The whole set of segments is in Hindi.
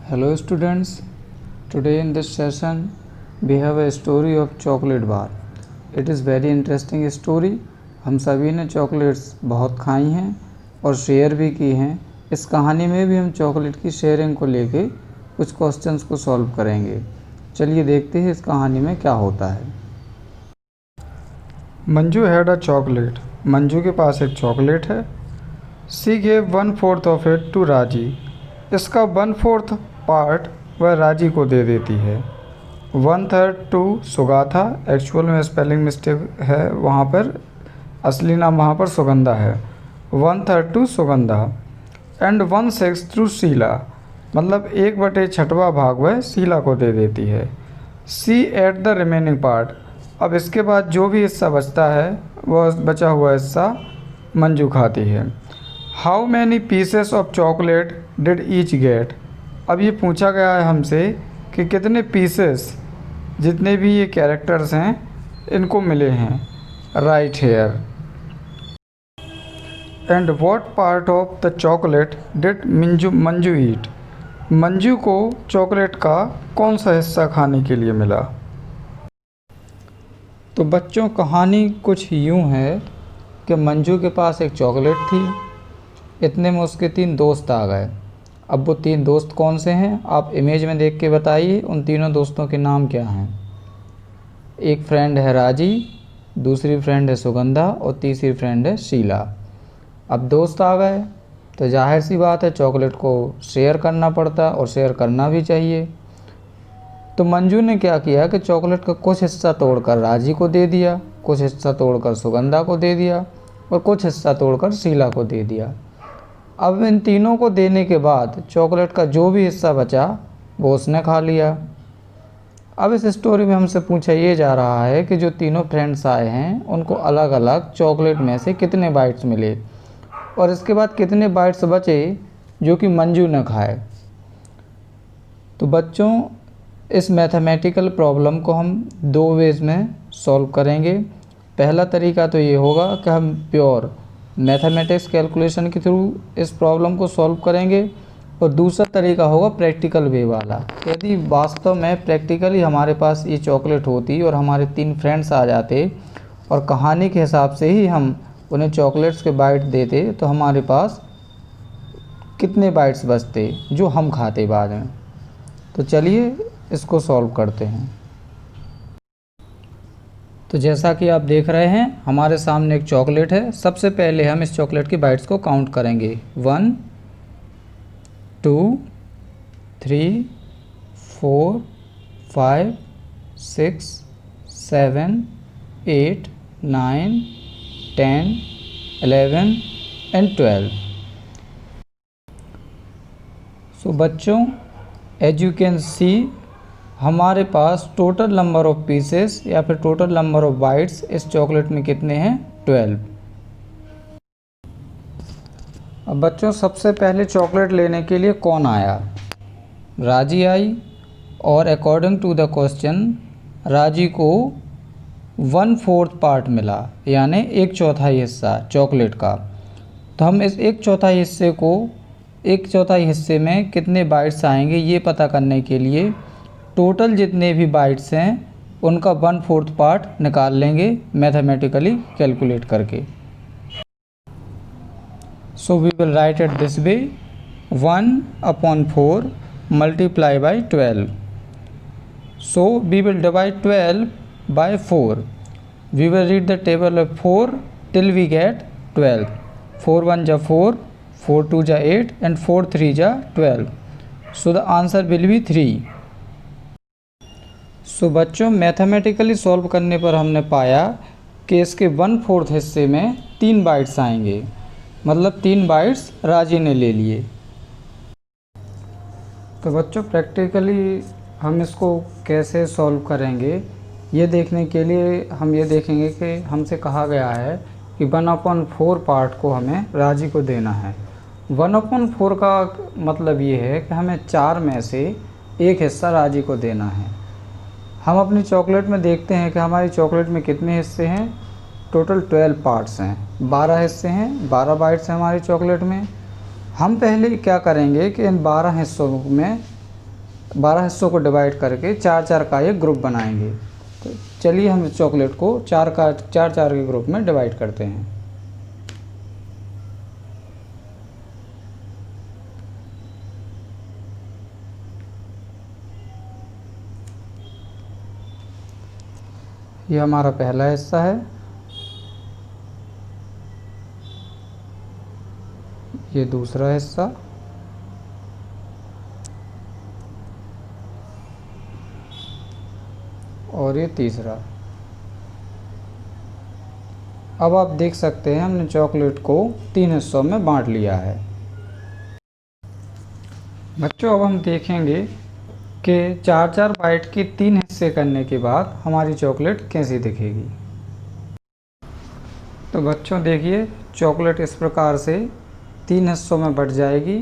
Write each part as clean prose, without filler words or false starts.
Hello students, today in this session we have a story of chocolate bar. It is very interesting story. हम सभी ने चॉकलेट्स बहुत खाई हैं और शेयर भी की हैं। इस कहानी में भी हम चॉकलेट की शेयरिंग को लेके कुछ क्वेश्चंस को सॉल्व करेंगे। चलिए देखते हैं इस कहानी में क्या होता है। Manju had a chocolate. Manju के पास एक चॉकलेट है। She gave 1/4 of it to Raji. इसका 1/4 पार्ट वह राजी को दे देती है। 1/3 टू सुगाथा। एक्चुअल में स्पेलिंग मिस्टेक है, वहाँ पर असली नाम वहाँ पर सुगंधा है। 1/3 to Sugandha and 1/6 to Sheela, मतलब 1/6वां भाग वह शीला को दे देती है। She ate the remaining part. अब इसके बाद जो भी हिस्सा बचता है वह बचा हुआ हिस्सा मंजू खाती है। How many pieces of chocolate did each get. अब ये पूछा गया है हमसे कि कितने पीसेस, जितने भी ये कैरेक्टर्स हैं, इनको मिले हैं। Right here. And what part of the chocolate did Manju eat. Manju को चॉकलेट का कौन सा हिस्सा खाने के लिए मिला। तो बच्चों, कहानी कुछ यूँ है कि मंजू के पास एक चॉकलेट थी। इतने में उसके 3 दोस्त आ गए। अब वो 3 दोस्त कौन से हैं आप इमेज में देख के बताइए। उन तीनों दोस्तों के नाम क्या हैं। एक फ्रेंड है राजी, दूसरी फ्रेंड है सुगंधा और तीसरी फ्रेंड है शीला। अब दोस्त आ गए तो जाहिर सी बात है चॉकलेट को शेयर करना पड़ता और शेयर करना भी चाहिए। तो मंजू ने क्या किया कि चॉकलेट का कुछ हिस्सा तोड़कर राजी को दे दिया, कुछ हिस्सा तोड़कर सुगंधा को दे दिया और कुछ हिस्सा तोड़कर शीला को दे दिया। अब इन तीनों को देने के बाद चॉकलेट का जो भी हिस्सा बचा वो उसने खा लिया। अब इस स्टोरी में हमसे पूछा ये जा रहा है कि जो तीनों फ्रेंड्स आए हैं उनको अलग अलग चॉकलेट में से कितने बाइट्स मिले और इसके बाद कितने बाइट्स बचे जो कि मंजू ने खाए। तो बच्चों, इस मैथमेटिकल प्रॉब्लम को हम 2 वेज में सॉल्व करेंगे। पहला तरीका तो ये होगा कि हम प्योर मैथमेटिक्स कैलकुलेशन के थ्रू इस प्रॉब्लम को सॉल्व करेंगे और दूसरा तरीका होगा प्रैक्टिकल वे वाला। यदि वास्तव में प्रैक्टिकली हमारे पास ये चॉकलेट होती और हमारे 3 फ्रेंड्स आ जाते और कहानी के हिसाब से ही हम उन्हें चॉकलेट्स के बाइट देते तो हमारे पास कितने बाइट्स बचते जो हम खाते बाद में। तो चलिए इसको सॉल्व करते हैं। तो जैसा कि आप देख रहे हैं हमारे सामने एक चॉकलेट है। सबसे पहले हम इस चॉकलेट की बाइट्स को काउंट करेंगे। 1 2 3 4 5 6 7 8 9 10 11 एंड 12। सो बच्चों, एज यू कैन सी हमारे पास टोटल नंबर ऑफ पीसेस या फिर टोटल नंबर ऑफ बाइट्स इस चॉकलेट में कितने हैं, 12। अब बच्चों, सबसे पहले चॉकलेट लेने के लिए कौन आया, राजी आई और अकॉर्डिंग टू द क्वेश्चन राजी को 1/4 पार्ट मिला, यानी 1/4 हिस्सा चॉकलेट का। तो हम इस 1/4 हिस्से में कितने बाइट्स आएंगे ये पता करने के लिए टोटल जितने भी बाइट्स हैं उनका 1/4 पार्ट निकाल लेंगे मैथमेटिकली कैलकुलेट करके। So we will write it this way, 1/4 multiply by 12। So we will divide 12 by 4। We will read the table of 4 till we get 12। 4 1 जा 4, 4 2 जा 8 एंड 4 3 जा 12। So the answer will be 3। सो बच्चों, मैथमेटिकली सॉल्व करने पर हमने पाया कि इसके 1/4 हिस्से में 3 बाइट्स आएंगे, मतलब 3 बाइट्स राजी ने ले लिए। तो बच्चों, प्रैक्टिकली हम इसको कैसे सॉल्व करेंगे ये देखने के लिए हम ये देखेंगे कि हमसे कहा गया है कि 1/4 पार्ट को हमें राजी को देना है। 1/4 का मतलब ये है कि हमें 4 में से एक हिस्सा राजी को देना है। हम अपनी चॉकलेट में देखते हैं कि हमारी चॉकलेट में कितने हिस्से हैं, टोटल 12 पार्ट्स हैं, 12 हिस्से हैं, 12 बाइट्स हैं हमारी चॉकलेट में। हम पहले क्या करेंगे कि इन 12 हिस्सों में 12 हिस्सों को डिवाइड करके 4-4 का एक ग्रुप बनाएंगे। तो चलिए हम इस चॉकलेट को 4 के ग्रुप में डिवाइड करते हैं। ये हमारा पहला हिस्सा है, ये दूसरा हिस्सा, और ये तीसरा। अब आप देख सकते हैं हमने चॉकलेट को 3 हिस्सों में बांट लिया है। बच्चों अब हम देखेंगे कि 4-4 बाइट के 3 हिस्से करने के बाद हमारी चॉकलेट कैसी दिखेगी। तो बच्चों देखिए, चॉकलेट इस प्रकार से 3 हिस्सों में बट जाएगी।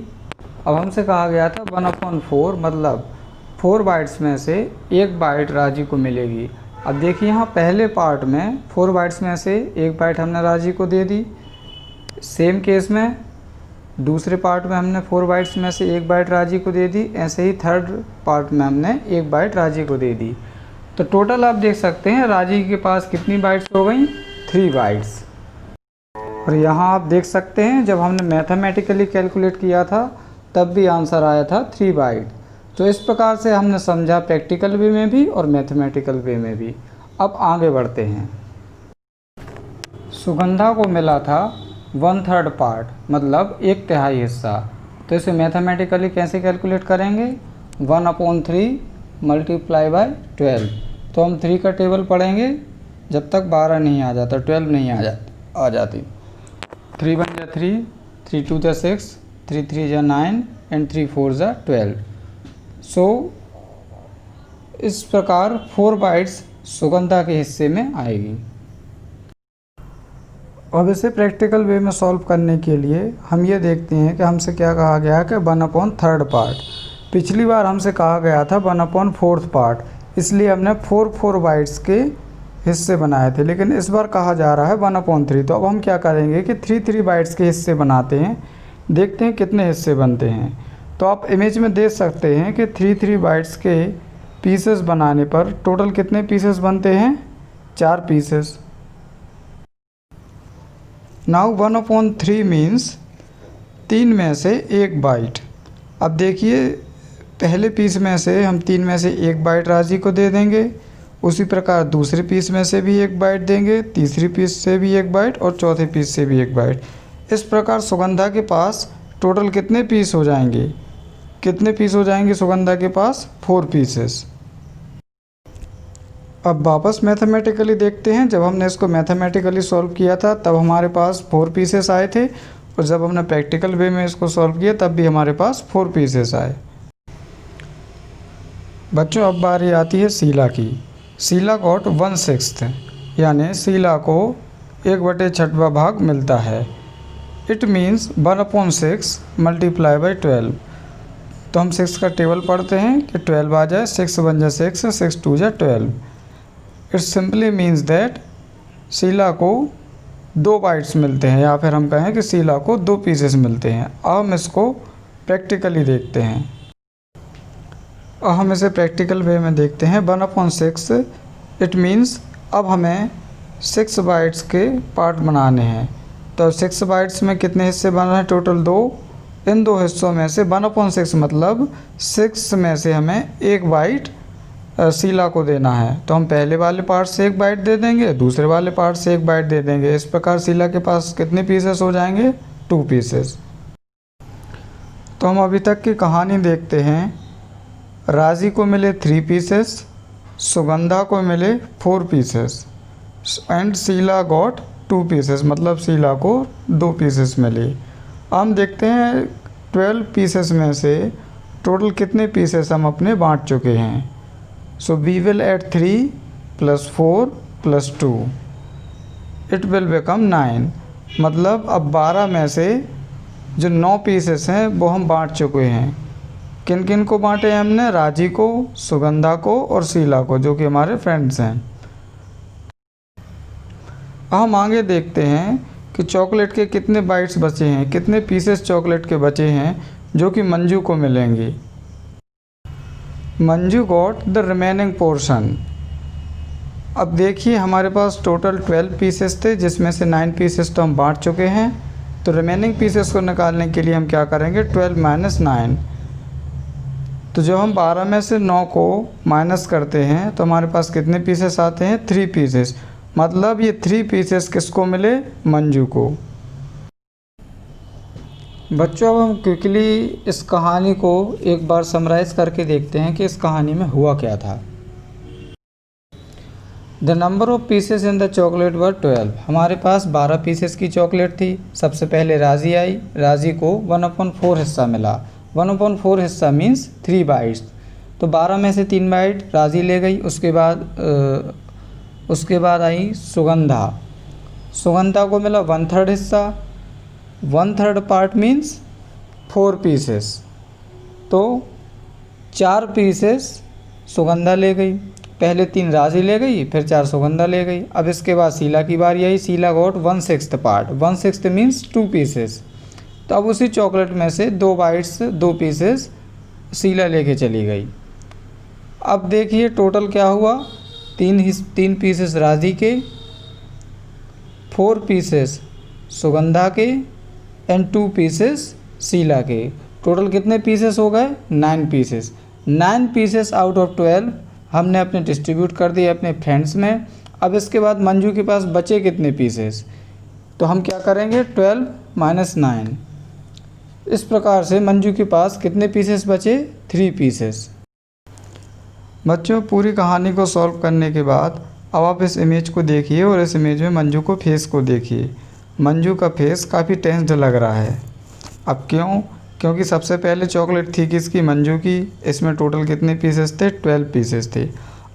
अब हमसे कहा गया था 1/4, मतलब 4 बाइट्स में से 1 बाइट राजी को मिलेगी। अब देखिए यहाँ पहले पार्ट में 4 बाइट्स में से 1 बाइट हमने राजी को दे दी। सेम केस में दूसरे पार्ट में हमने 4 बाइट्स में से 1 बाइट राजी को दे दी। ऐसे ही थर्ड पार्ट में हमने 1 बाइट राजी को दे दी। तो टोटल आप देख सकते हैं राजी के पास कितनी बाइट्स हो गई, 3 बाइट्स। और यहाँ आप देख सकते हैं जब हमने मैथमेटिकली कैलकुलेट किया था तब भी आंसर आया था 3 बाइट। तो इस प्रकार से हमने समझा प्रैक्टिकल वे में भी और मैथमेटिकल वे में भी। अब आगे बढ़ते हैं। सुगंधा को मिला था 1/3 पार्ट, मतलब 1/3 हिस्सा। तो इसे मैथमेटिकली कैसे कैलकुलेट करेंगे, 1/3 मल्टीप्लाई बाय 12। तो हम 3 का टेबल पढ़ेंगे जब तक 12 नहीं आ जाता, 12 नहीं आ जाती। 3 1 जा 3, 3 2 जा 6, 3 3 जा 9 एंड 3 4 जा 12। सो इस प्रकार 4 बाइट्स सुगंधा के हिस्से में आएगी। अब इसे प्रैक्टिकल वे में सॉल्व करने के लिए हम ये देखते हैं कि हमसे क्या कहा गया है कि 1/3 पार्ट। पिछली बार हमसे कहा गया था 1/4 पार्ट, इसलिए हमने 4 बाइट्स के हिस्से बनाए थे। लेकिन इस बार कहा जा रहा है 1/3। तो अब हम क्या करेंगे कि 3 बाइट्स के हिस्से बनाते हैं, देखते हैं कितने हिस्से बनते हैं। तो आप इमेज में देख सकते हैं कि 3 बाइट्स के पीसेस बनाने पर टोटल कितने पीसेस बनते हैं, 4 पीसेस। नाउ 1/3 मीन्स 3 में से 1 बाइट। अब देखिए पहले पीस में से हम 3 में से 1 बाइट राजी को दे देंगे, उसी प्रकार दूसरे पीस में से भी 1 बाइट देंगे, तीसरी पीस से भी 1 बाइट और चौथे पीस से भी 1 बाइट। इस प्रकार सुगंधा के पास टोटल कितने पीस हो जाएंगे, सुगंधा के पास 4 पीसेस। अब वापस मैथमेटिकली देखते हैं। जब हमने इसको मैथमेटिकली सॉल्व किया था तब हमारे पास 4 पीसेस आए थे, और जब हमने प्रैक्टिकल वे में इसको सॉल्व किया तब भी हमारे पास 4 पीसेस आए। बच्चों अब बारी आती है शीला की। शीला गॉट 1/6, यानी शीला को 1/6 भाग मिलता है। It means 1/6 multiply by 12। तो हम 6 का टेबल पढ़ते हैं कि 12 आ जाए, 6 1 जा 6, 6 2 जा 12। It simply means that Sheela को 2 बाइट्स मिलते हैं, या फिर हम कहें कि शीला को 2 पीसेस मिलते हैं। अब हम इसको प्रैक्टिकली देखते हैं। अब हम इसे प्रैक्टिकल वे में देखते हैं। 1/6 इट मीन्स अब हमें 6 बाइट्स के पार्ट बनाने हैं। तो 6 बाइट्स में कितने हिस्से बन रहे हैं, टोटल 2। इन 2 हिस्सों में से 1/6 मतलब 6 में से हमें 1 बाइट शीला को देना है। तो हम पहले वाले पार्ट से 1 बाइट दे देंगे, दूसरे वाले पार्ट से 1 बाइट दे देंगे। इस प्रकार शीला के पास कितने पीसेस हो जाएंगे, 2 पीसेस। तो हम अभी तक की कहानी देखते हैं। राजी को मिले 3 पीसेस, सुगंधा को मिले 4 pieces and Sheela got 2 pieces, मतलब शीला को 2 पीसेस मिले। हम देखते हैं 12 पीसेस में से टोटल कितने पीसेस हम अपने बांट चुके हैं। So we will add 3 + 4 + 2, it will become 9। मतलब अब 12 में से जो 9 पीसेस हैं वो हम बांट चुके हैं। किन किन को बांटे हैं हमने, राजी को, सुगंधा को और शीला को, जो कि हमारे फ्रेंड्स हैं। हम आगे देखते हैं कि चॉकलेट के कितने बाइट्स बचे हैं, कितने पीसेस चॉकलेट के बचे हैं जो कि मंजू को मिलेंगे। Manju got the remaining portion. अब देखिए हमारे पास टोटल 12 पीसेस थे, जिसमें से 9 पीसेस तो हम बांट चुके हैं। तो रिमेनिंग पीसेस को निकालने के लिए हम क्या करेंगे, 12 माइनस 9। तो जब हम 12 में से 9 को माइनस करते हैं तो हमारे पास कितने पीसेस आते हैं, 3 पीसेस। मतलब ये 3 पीसेस किसको मिले, मंजू को। बच्चों अब हम क्विकली इस कहानी को एक बार समराइज करके देखते हैं कि इस कहानी में हुआ क्या था। The number of pieces in the chocolate were 12। हमारे पास 12 पीसेस की चॉकलेट थी। सबसे पहले राजी आई, राजी को 1/4 हिस्सा मिला। 1/4 हिस्सा मीन्स 3 बाइट्स। तो 12 में से 3 बाइट राजी ले गई। उसके बाद आई सुगंधा। सुगंधा को मिला 1/3 हिस्सा। 1/3 पार्ट मीन्स 4 पीसेस। तो 4 पीसेस सुगंधा ले गई। पहले 3 राजी ले गई, फिर 4 सुगंधा ले गई। अब इसके बाद शीला की बारी आई। Sheela got 1/6 part. 1/6 means 2 pieces. तो अब उसी चॉकलेट में से 2 बाइट्स 2 पीसेस शीला लेके चली गई। अब देखिए टोटल क्या हुआ, 3 पीसेस राजी के, 4 पीसेस सुगंधा के एंड 2 पीसेस शीला के। टोटल कितने पीसेस हो गए, 9 पीसेस। 9 पीसेस आउट ऑफ 12 हमने अपने डिस्ट्रीब्यूट कर दिए अपने फ्रेंड्स में। अब इसके बाद मंजू के पास बचे कितने पीसेस, तो हम क्या करेंगे, 12 माइनस 9। इस प्रकार से मंजू के पास कितने पीसेस बचे, 3 पीसेस। बच्चों पूरी कहानी को सॉल्व करने के बाद अब आप इस इमेज को देखिए और इस इमेज में मंजू को फेस को देखिए। मंजू का फेस काफ़ी टेंस्ड लग रहा है। अब क्यों, क्योंकि सबसे पहले चॉकलेट थी किसकी, मंजू की। इसमें टोटल कितने पीसेस थे, 12 पीसेस थे।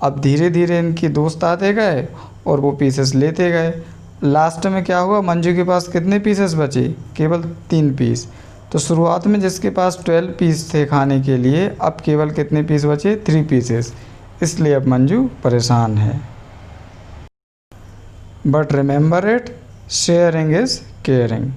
अब धीरे धीरे इनकी दोस्त आते गए और वो पीसेस लेते गए। लास्ट में क्या हुआ, मंजू के पास कितने पीसेस बचे, केवल 3 पीस। तो शुरुआत में जिसके पास 12 पीस थे खाने के लिए, अब केवल कितने पीस बचे, 3 पीसेस। इसलिए अब मंजू परेशान है। But remember it, sharing is caring.